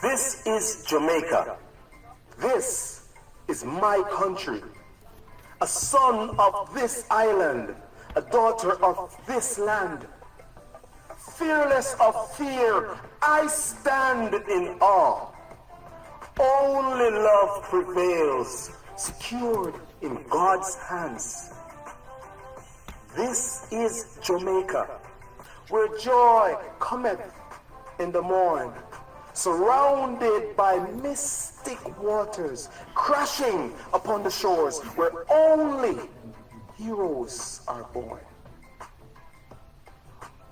This is Jamaica. This is my country. A son of this island, a daughter of this land. Fearless of fear, I stand in awe. Only love prevails, secured in God's hands. This is Jamaica, where joy cometh in the morn, surrounded by mystic waters, crashing upon the shores, where only heroes are born.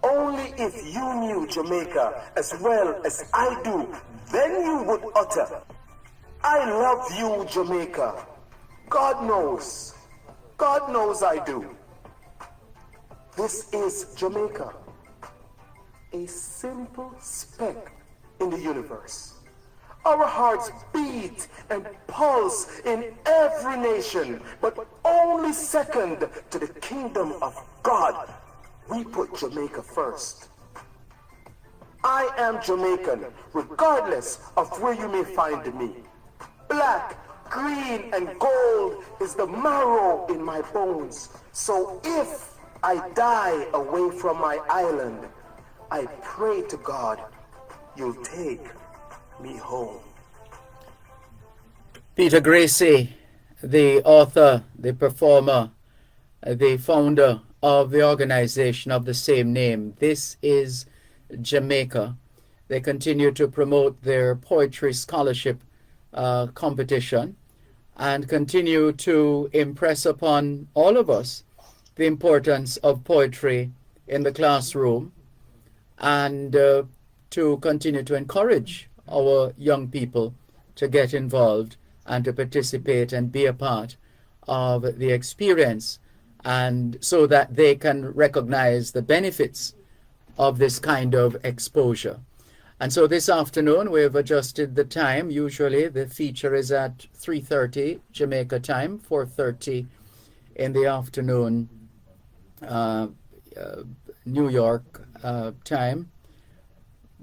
Only if you knew Jamaica as well as I do, then you would utter, I love you, Jamaica. God knows I do. This is Jamaica, a simple speck in the universe. Our hearts beat and pulse in every nation, but only second to the kingdom of God. We put Jamaica first. I am Jamaican, regardless of where you may find me. Black, green, and gold is the marrow in my bones. So if I die away from my island, I pray to God you'll take me home. Peter Gracie, the author, the performer, the founder of the organization of the same name. This is Jamaica. They continue to promote their poetry scholarship competition and continue to impress upon all of us the importance of poetry in the classroom, and to continue to encourage our young people to get involved and to participate and be a part of the experience, and so that they can recognize the benefits of this kind of exposure. And so this afternoon we've adjusted the time. Usually the feature is at 3:30 Jamaica time, 4:30 in the afternoon New York time.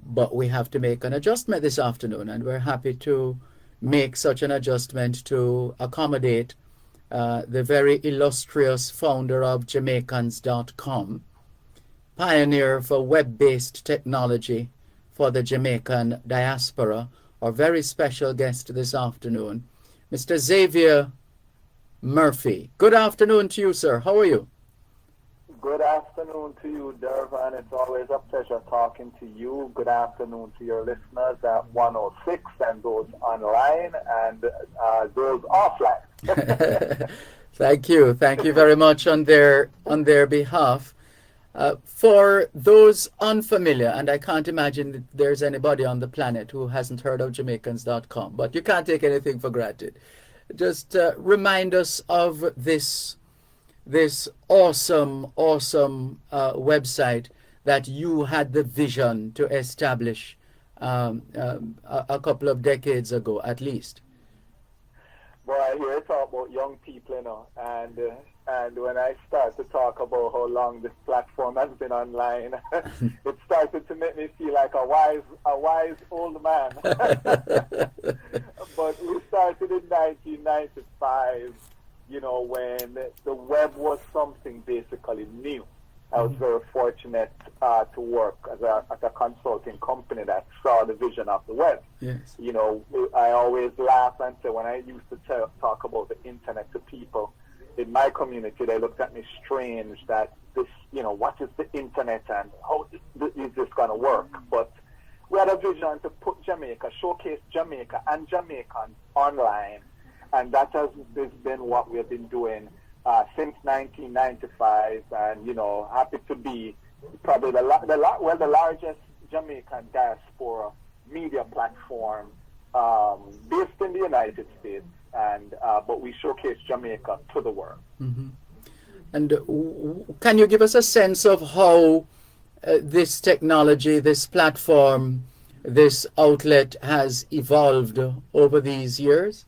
But we have to make an adjustment this afternoon, and we're happy to make such an adjustment to accommodate the very illustrious founder of Jamaicans.com, pioneer for web-based technology for the Jamaican diaspora, our very special guest this afternoon, Mr. Xavier Murphy. Good afternoon to you, sir. How are you? Good afternoon to you, Dervan. It's always a pleasure talking to you. Good afternoon to your listeners at 106 and those online and those offline. Thank you. Thank you very much on their behalf. For those unfamiliar, and I can't imagine that there's anybody on the planet who hasn't heard of Jamaicans.com, but you can't take anything for granted. Just remind us of this awesome website that you had the vision to establish a couple of decades ago, at least. Boy, I hear you talk about young people, you know, and when I start to talk about how long this platform has been online, it started to make me feel like a wise old man. But we started in 1995, you know, when the web was something basically new. I was very fortunate to work at a consulting company that saw the vision of the web. Yes. You know, I always laugh and say when I used to talk about the internet to people in my community, they looked at me strange that this, you know, what is the internet and how is this going to work? But we had a vision to put Jamaica, showcase Jamaica and Jamaicans online. And that has been what we have been doing since 1995, and you know, happy to be probably the largest Jamaican diaspora media platform based in the United States, and but we showcase Jamaica to the world. Mm-hmm. And can you give us a sense of how this technology, this platform, this outlet has evolved over these years?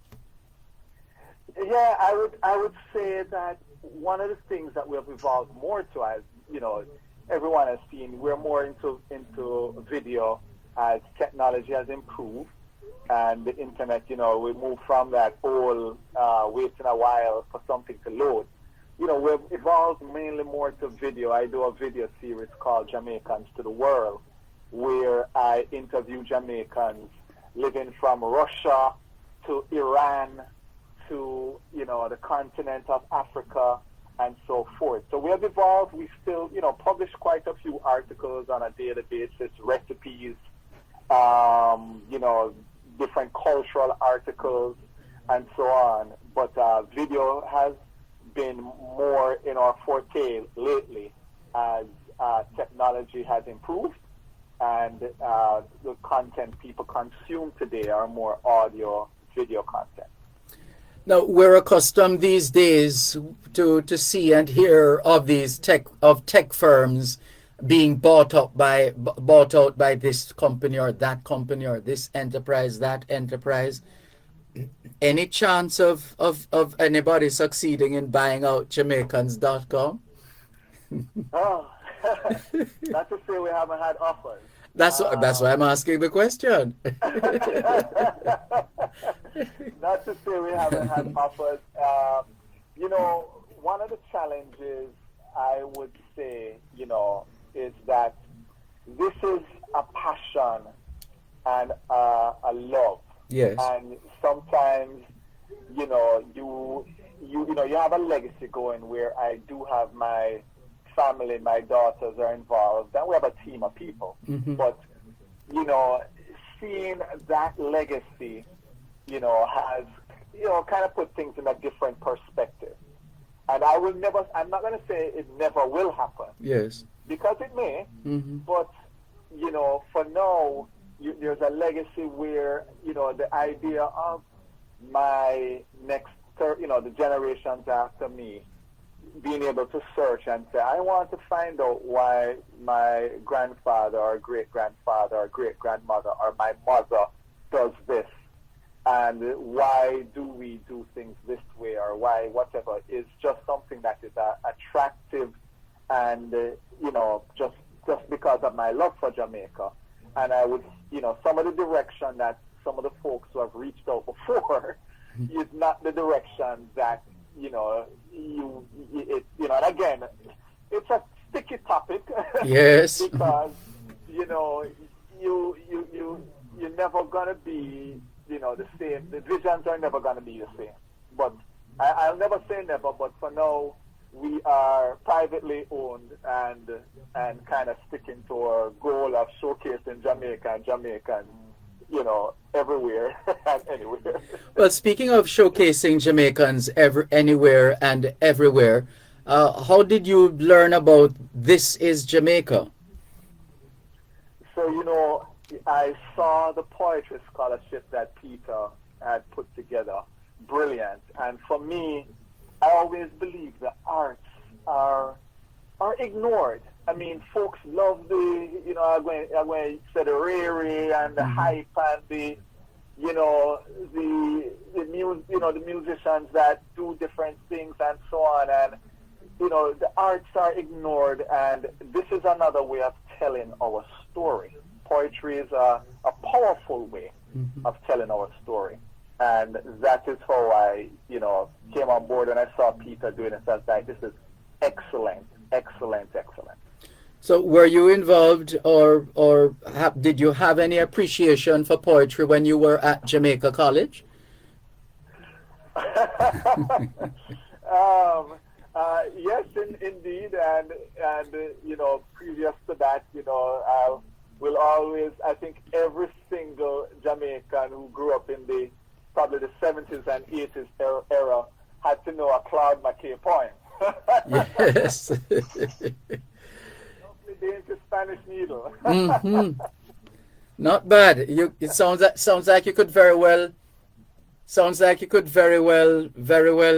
Yeah, I would say that one of the things that we have evolved more to, as you know, everyone has seen, we're more into video as technology has improved. and the internet, we moved from that old waiting a while for something to load. We've evolved mainly more to video. I do a video series called Jamaicans to the World, where I interview Jamaicans living from Russia to Iran to, the continent of Africa and so forth. So we have evolved. We still, publish quite a few articles on a daily basis, recipes, different cultural articles and so on. But video has been more in our forte lately as technology has improved, and the content people consume today are more audio, video content. Now, we're accustomed these days to see and hear of these tech firms being bought out by this company or that company or this enterprise, that enterprise. Any chance of anybody succeeding in buying out Jamaicans.com? Oh, not to say we haven't had offers. That's why I'm asking the question. Not to say we haven't had offers. One of the challenges I would say, is that this is a passion and a love. Yes. And sometimes, you have a legacy going where I do have my family, my daughters are involved, and we have a team of people. Mm-hmm. But, seeing that legacy, has, kind of put things in a different perspective. And I'm not going to say it never will happen. Yes. Because it may, Mm-hmm. but, for now, there's a legacy where, the idea of my next, the generations after me, being able to search and say, I want to find out why my grandfather or great-grandfather or great-grandmother or my mother does this, and why do we do things this way, or why whatever, is just something that is attractive, and, just because of my love for Jamaica. And I would, some of the direction that some of the folks who have reached out before is not the direction that, and again, it's a sticky topic. Yes. Because, you're never going to be, the same. The visions are never going to be the same. But I'll never say never, but for now, we are privately owned and kind of sticking to our goal of showcasing Jamaica and Jamaicans, everywhere and anywhere. Well, speaking of showcasing Jamaicans anywhere and everywhere, how did you learn about This Is Jamaica? So, I saw the poetry scholarship that Peter had put together. Brilliant. And for me, I always believe the arts are ignored. I mean, folks love the, I'm going to say the rare and the hype and the, the musicians that do different things and so on. And, the arts are ignored, and this is another way of telling our story. Poetry is a powerful way of telling our story. And that is how I, came on board, and I saw Peter doing it. So I was like, this is excellent, excellent, excellent. So were you involved or did you have any appreciation for poetry when you were at Jamaica College? Yes, indeed. And previous to that, I will always, I think every single Jamaican who grew up in probably the 70s and 80s era had to know a Claude McKay poem. Yes. The Spanish Needle. Mm-hmm. Not bad. It sounds like you could very well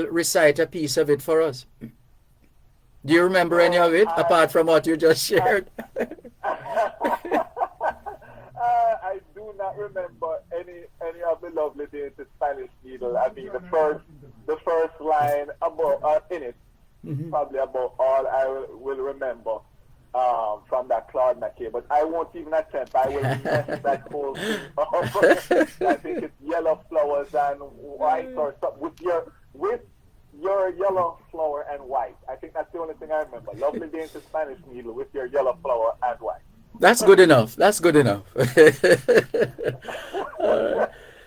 recite a piece of it for us. Do you remember any of it apart from what you just shared? I do not remember any of the lovely days the Spanish Needle. I mean, the first line about in it, probably about all I will remember. from that Claude McKay. But I won't even attempt. I will mess that whole thing up. I think it's yellow flowers and white or something with your yellow flower and white. I think that's the only thing I remember. Lovely day into Spanish needle with your yellow flower and white. That's good enough. That's good enough.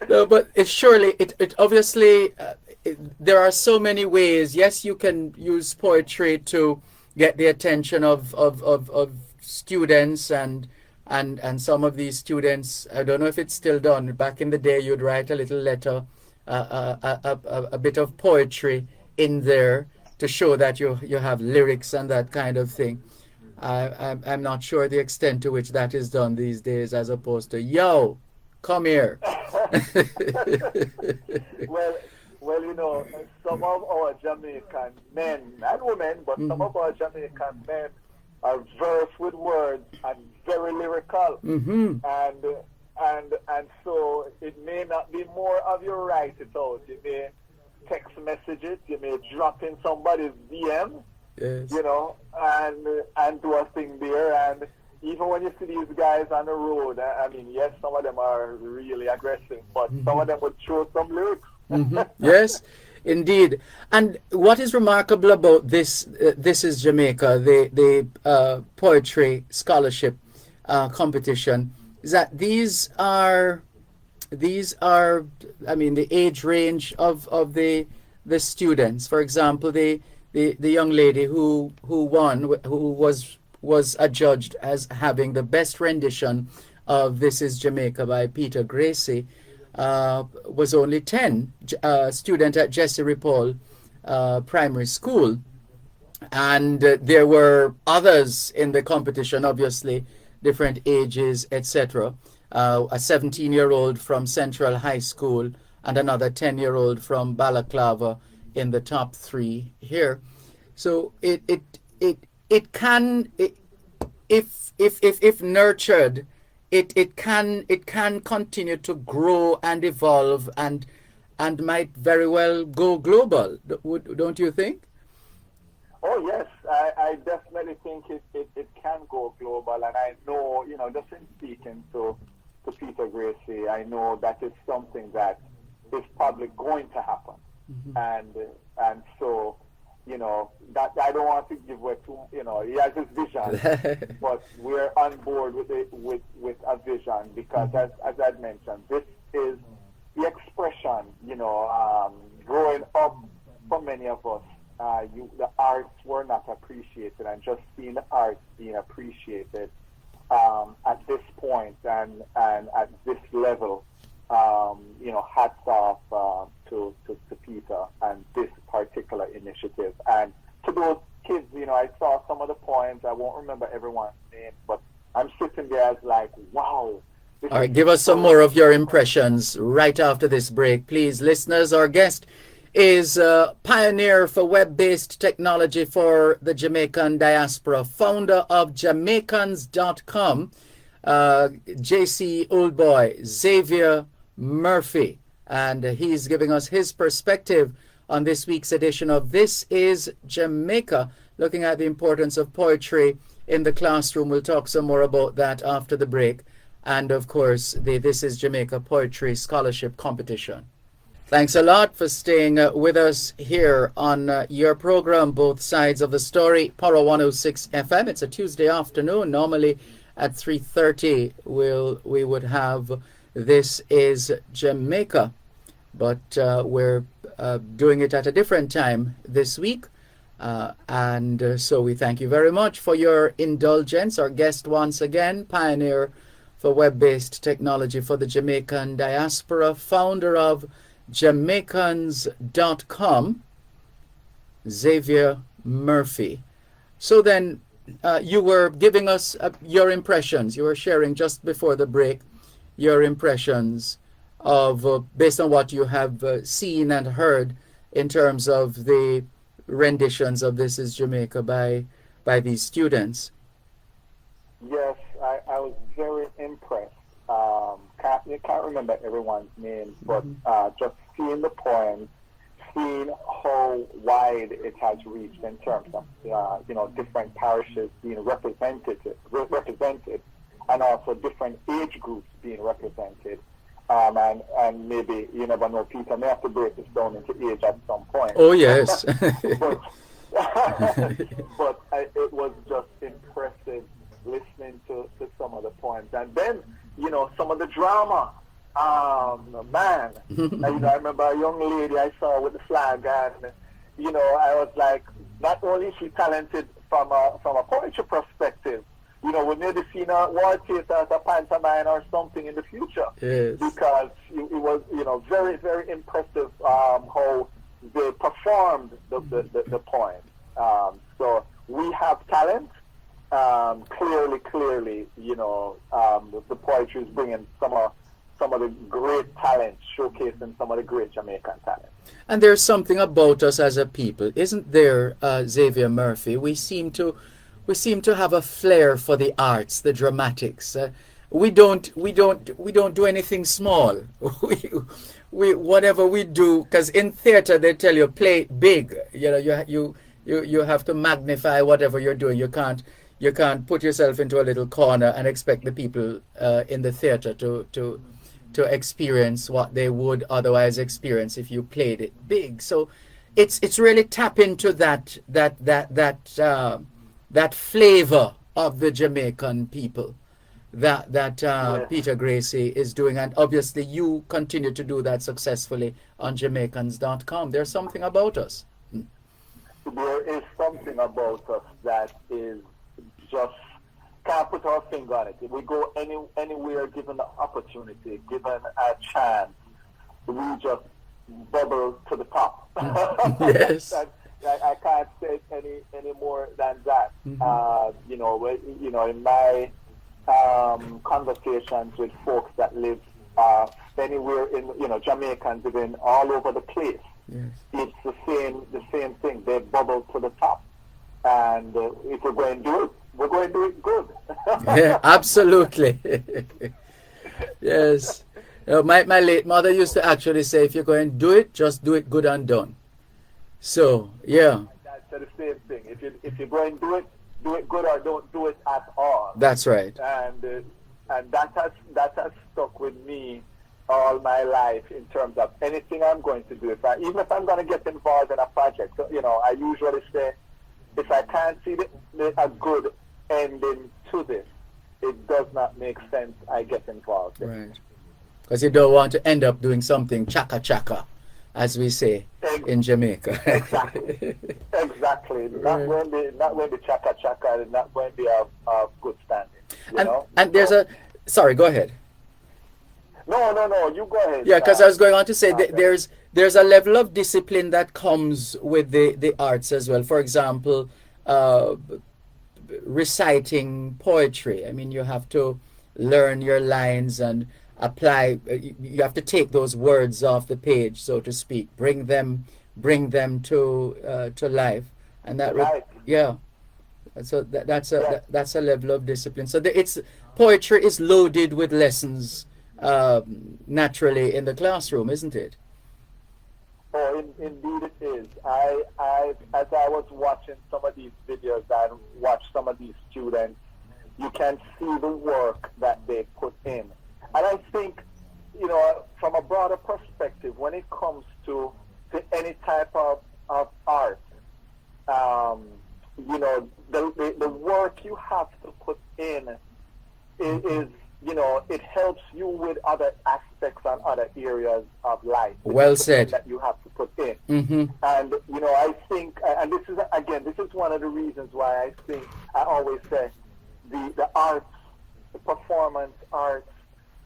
No, but it surely, it obviously, there are so many ways. Yes, you can use poetry to get the attention of students and some of these students. I don't know if it's still done. Back in the day, you'd write a little letter, a bit of poetry in there to show that you have lyrics and that kind of thing. I'm not sure the extent to which that is done these days, as opposed to yo, come here. Well, you know, some of our Jamaican men and women, but some of our Jamaican men are versed with words and very lyrical, and so it may not be more of you write it out. You may text message it. You may drop in somebody's DM. Yes. You know, and do a thing there. And even when you see these guys on the road, I mean, yes, some of them are really aggressive, but some of them would throw some lyrics. Yes, indeed. And what is remarkable about this is Jamaica, the poetry scholarship competition, is that these are, I mean, the age range of the students. For example, the young lady who won, who was adjudged as having the best rendition of This Is Jamaica by Peter Gracie, was only 10, student at Jesse Ripoll Primary School. And there were others in the competition, obviously, different ages, etc. A 17-year-old from Central High School and another 10-year-old from Balaclava in the top three here. So it can, if nurtured, it can continue to grow and evolve and might very well go global. Don't you think? Oh yes, I definitely think it can go global, and I know, you know, just in speaking to Peter Gracie, I know that is something that is probably going to happen, and so, you know, that I don't want to give away too, you know, he has his vision, but we're on board with a vision because, as I'd mentioned, this is the expression, you know, growing up for many of us, the arts were not appreciated, and just seeing the arts being appreciated at this point and at this level, you know, hats off to Peter and this particular initiative. And to those kids, you know, I saw some of the poems. I won't remember everyone's name, but I'm sitting there as like, wow. All right, give us some more of your impressions right after this break, please. Listeners, our guest is pioneer for web-based technology for the Jamaican diaspora, founder of Jamaicans.com, JC Oldboy, Xavier Murphy, and he's giving us his perspective on this week's edition of This is Jamaica, looking at the importance of poetry in the classroom. We'll talk some more about that after the break, and of course the This is Jamaica Poetry Scholarship Competition. Thanks a lot for staying with us here on your program, Both Sides of the Story, Power 106 FM. It's a Tuesday afternoon. Normally at 3:30 we would have This is Jamaica, but we're doing it at a different time this week. And so we thank you very much for your indulgence. Our guest once again, pioneer for web-based technology for the Jamaican diaspora, founder of Jamaicans.com, Xavier Murphy. So then you were giving us your impressions. You were sharing just before the break your impressions of, based on what you have seen and heard in terms of the renditions of This is Jamaica by these students. Yes, I was very impressed. Can't remember everyone's name, but just seeing the poems, seen how wide it has reached in terms of different parishes being represented, and also different age groups being represented. And maybe, you never know, Peter may have to break this down into age at some point. Oh, yes. but it was just impressive listening to some of the poems. And then, some of the drama. Man, I remember a young lady I saw with the flag, and, I was like, not only is she talented from a poetry perspective, we maybe seen her war theater as a pantomime or something in the future. Yes. Because it was, very, very impressive how they performed the poem. So we have talent. Clearly, the poetry is bringing some of the great talent, showcasing some of the great Jamaican talent. And there's something about us as a people, isn't there, Xavier Murphy? We seem to have a flair for the arts, the dramatics. We don't do anything small. we whatever we do, because in theater they tell you play big. You have to magnify whatever you're doing. You can't put yourself into a little corner and expect the people in the theater to experience what they would otherwise experience if you played it big. So it's really tap into that flavor of the Jamaican people that Peter Gracie is doing, and obviously you continue to do that successfully on Jamaicans.com. There's something about us. There is something about us that is just can't put our finger on it. If we go anywhere, given the opportunity, given a chance, we just bubble to the top. Yes. I can't say any more than that. Mm-hmm. In my conversations with folks that live anywhere in Jamaicans living all over the place, yes, it's the same thing. They bubble to the top, and if we're going to do it, we're going to do it good. Yeah, absolutely. Yes. My late mother used to actually say, if you're going to do it, just do it good and done. So, yeah. That's the same thing. If you're going to do it good, or don't do it at all. That's right. And that has stuck with me all my life in terms of anything I'm going to do. Even if I'm going to get involved in a project, I usually say, if I can't see a good ending to this, it does not make sense I get involved in. Right. Because you don't want to end up doing something chaka, as we say in Jamaica. Exactly. Not when the chaka and not when they are good standing. And there's sorry, go ahead. No, you go ahead. Yeah, because I was going on to say there's a level of discipline that comes with the arts as well. For example, reciting poetry. I mean, you have to learn your lines and apply. You have to take those words off the page, so to speak, bring them to life, and that right. Yeah. So that's a level of discipline. So poetry is loaded with lessons naturally in the classroom, isn't it? Oh, indeed it is. As I was watching some of these videos and watched some of these students, you can see the work that they put in. And I think, from a broader perspective, when it comes to any type of art, the work you have to put in is it helps you with other aspects and other areas of life. Well said. That you have to put in. Mm-hmm. And, I think, and this is one of the reasons why I think, I always say, the arts, the performance arts,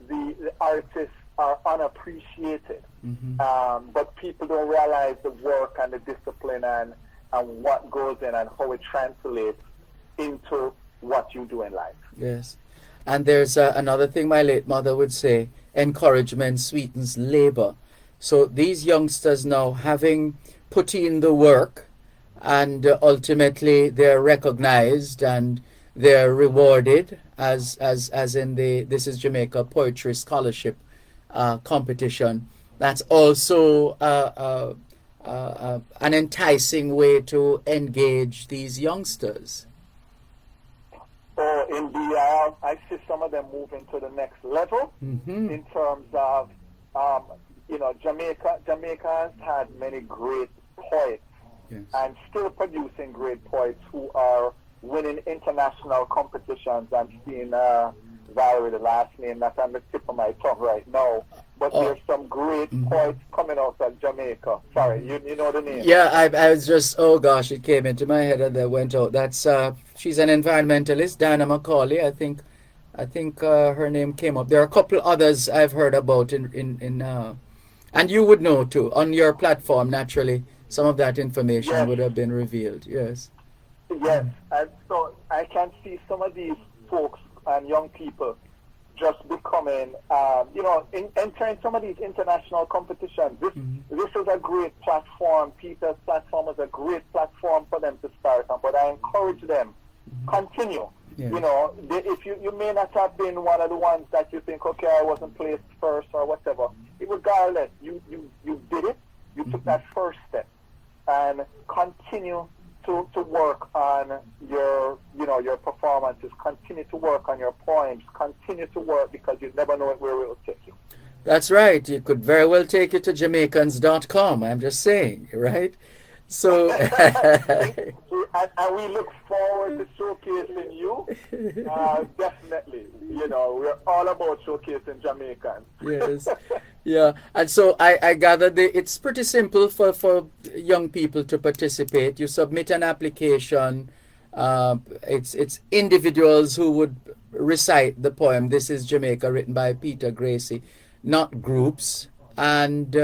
the artists are unappreciated. Mm-hmm. But people don't realize the work and the discipline and what goes in and how it translates into what you do in life. Yes. And there's another thing my late mother would say, encouragement sweetens labor. So these youngsters now, having put in the work, and ultimately they're recognized and they're rewarded as in the This is Jamaica Poetry Scholarship competition. That's also an enticing way to engage these youngsters. Oh, indeed, I see some of them moving to the next level in terms of, Jamaica has had many great poets and still producing great poets who are winning international competitions. I'm seeing Valerie, the last name that's on the tip of my tongue right now. But there's some great poets coming out of Jamaica. Sorry, you know the name. Yeah, I was just, oh gosh, it came into my head and then went out. That's she's an environmentalist, Diana Macaulay. I think her name came up. There are a couple others I've heard about in and you would know too on your platform. Naturally, some of that information would have been revealed. Yes. Yes, and so I can see some of these folks and young people just becoming, entering some of these international competitions. This is a great platform. Peter's platform is a great platform for them to start on. But I encourage them, continue. Yes. If you may not have been one of the ones that you think, okay, I wasn't placed first or whatever. Regardless, you did it. You took that first step, and continue to work on your performances, continue to work on your poems, continue to work, because you never know where it will take you. That's right. You could very well take it to Jamaicans.com. I'm just saying, right? So and we look forward to showcasing you. Definitely. We're all about showcasing Jamaicans. Yes. Yeah. And so I gather it's pretty simple for young people to participate. You submit an application. It's individuals who would recite the poem "This is Jamaica," written by Peter Gracie, not groups. And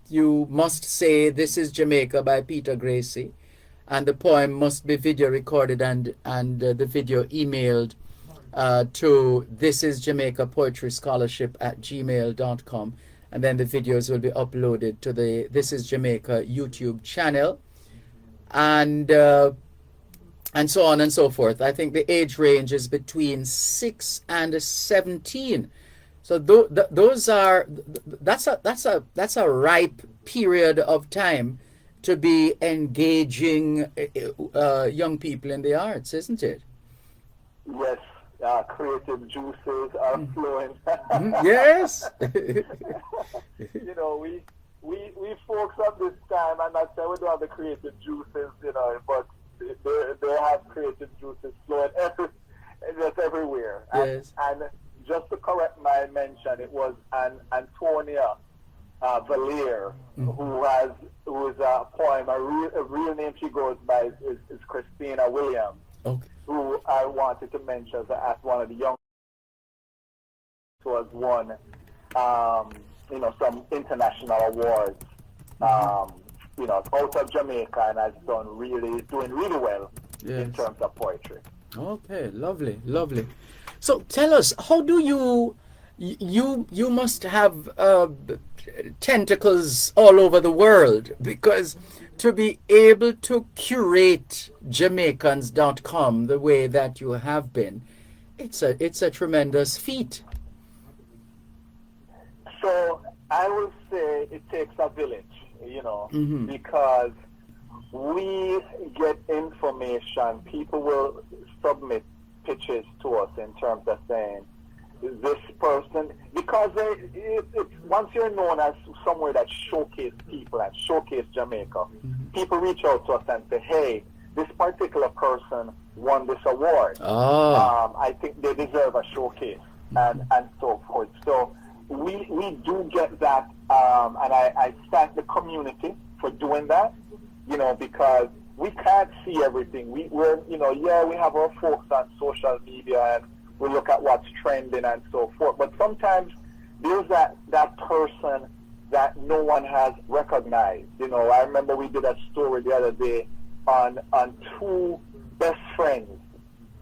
you must say "This is Jamaica" by Peter Gracie, and the poem must be video recorded and the video emailed to This is Jamaica Poetry Scholarship at gmail.com, and then the videos will be uploaded to the This is Jamaica YouTube channel, and so on and so forth. I think the age range is between 6 and 17. So that's a ripe period of time to be engaging young people in the arts, isn't it? Yes, creative juices are flowing. Yes. We folks at this time, and I say we don't have the creative juices, but they have creative juices flowing everywhere. Yes. And just to correct my mention, it was Antonia Valier who is a poem. A real name she goes by is Christina Williams. Okay. Who I wanted to mention as one of the young who has won, some international awards, out of Jamaica, and has doing really well in terms of poetry. Okay, lovely. So tell us, how do you must have tentacles all over the world, because to be able to curate Jamaicans.com the way that you have been, it's a tremendous feat. So I would say it takes a village, because we get information. People will submit pitches to us in terms of saying, this person, because once you're known as somewhere that showcase people and showcase Jamaica, people reach out to us and say, hey, this particular person won this award. I think they deserve a showcase, and so forth. So we do get that, and I thank the community for doing that, because we can't see everything. We have our folks on social media, and we look at what's trending and so forth. But sometimes there's that person that no one has recognized. I remember we did a story the other day on two best friends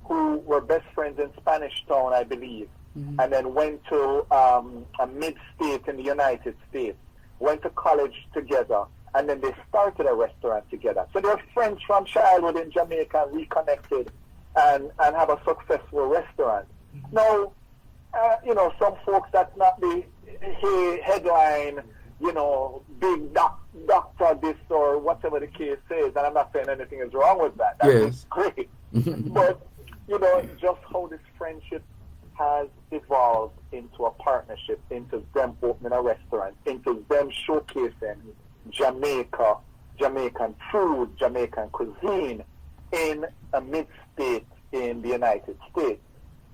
who were best friends in Spanish Town, I believe, and then went to a mid-state in the United States, went to college together, and then they started a restaurant together. So they're friends from childhood in Jamaica, reconnected, and have a successful restaurant. Now, some folks, that's not the headline, big doctor this or whatever the case is. And I'm not saying anything is wrong with that. That's Yes. great. But, just how this friendship has evolved into a partnership, into them opening a restaurant, into them showcasing Jamaican food, Jamaican cuisine in a mid-state in the United States,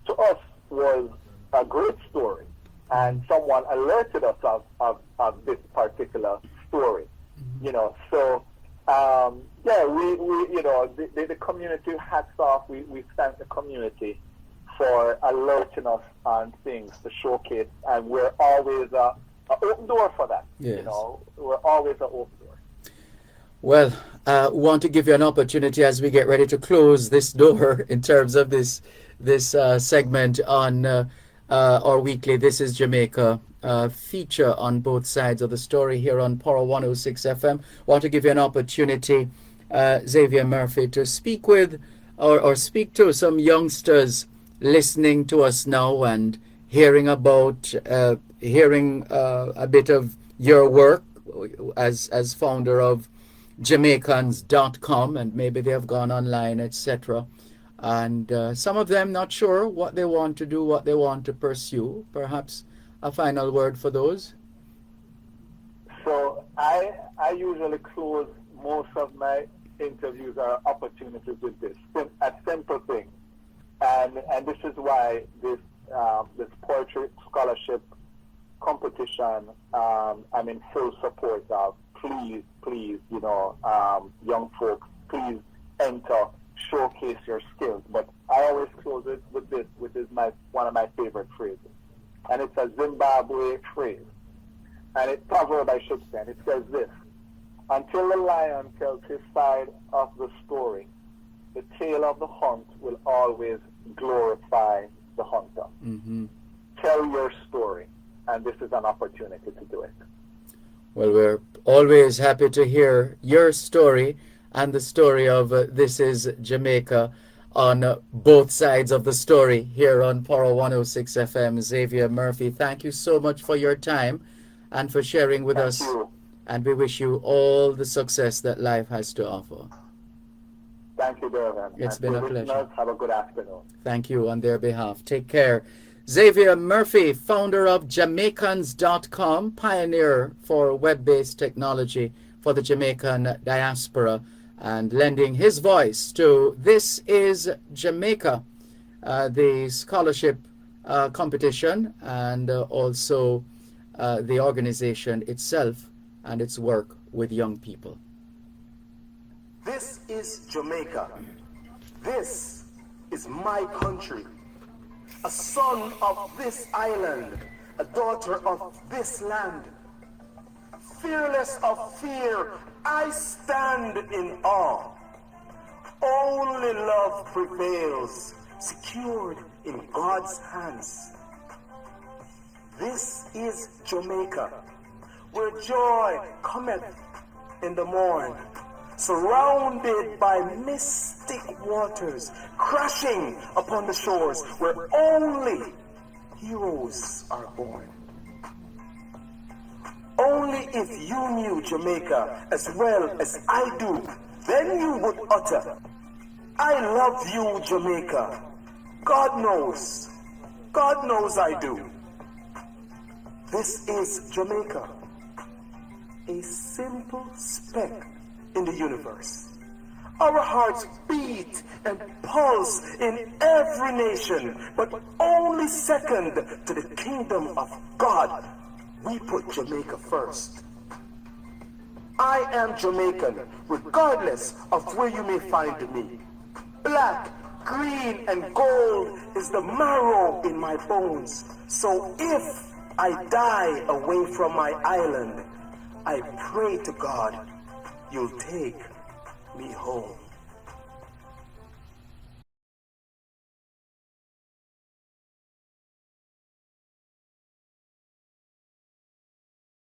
to us was a great story. And someone alerted us of this particular story, So, the community, hats off. We thank the community for alerting us on things to showcase, and we're always an open door for that. Yes. We're always an open door. Well, want to give you an opportunity as we get ready to close this door in terms of this segment on our weekly This is Jamaica feature on both sides of the story here on Power 106 FM. Want to give you an opportunity, Xavier Murphy, to speak with or speak to some youngsters listening to us now and hearing about a bit of your work as founder of Jamaicans.com, and maybe they have gone online, etc. And some of them not sure what they want to do, what they want to pursue. Perhaps a final word for those. So I usually close most of my interviews or opportunities with this, a simple thing. And this is why this poetry scholarship competition I'm in full support of. Please, young folks, please enter, showcase your skills. But I always close it with this, which is one of my favorite phrases. And it's a Zimbabwe phrase. And it's proverb, I should say. And it says this: until the lion tells his side of the story, the tale of the hunt will always glorify the hunter. Mm-hmm. Tell your story, and this is an opportunity to do it. Well, we're always happy to hear your story and the story of This is Jamaica on both sides of the story here on Power 106 FM. Xavier Murphy, thank you so much for your time and for sharing with us. You. And we wish you all the success that life has to offer. Thank you, Dervan. It's been a pleasure. Have a good afternoon. Thank you on their behalf. Take care. Xavier Murphy, founder of Jamaicans.com, pioneer for web-based technology for the Jamaican diaspora, and lending his voice to This is Jamaica, the scholarship competition, and also the organization itself and its work with young people. This is Jamaica. This is my country. A son of this island, a daughter of this land. Fearless of fear, I stand in awe. Only love prevails, secured in God's hands. This is Jamaica, where joy cometh in the morn, surrounded by mystic waters, crashing upon the shores where only heroes are born. Only if you knew Jamaica as well as I do, then you would utter, I love you, Jamaica. God knows I do. This is Jamaica, a simple speck in the universe. Our hearts beat and pulse in every nation, but only second to the kingdom of God. We put Jamaica first. I am Jamaican, regardless of where you may find me. Black, green, and gold is the marrow in my bones. So if I die away from my island, I pray to God you'll take me home.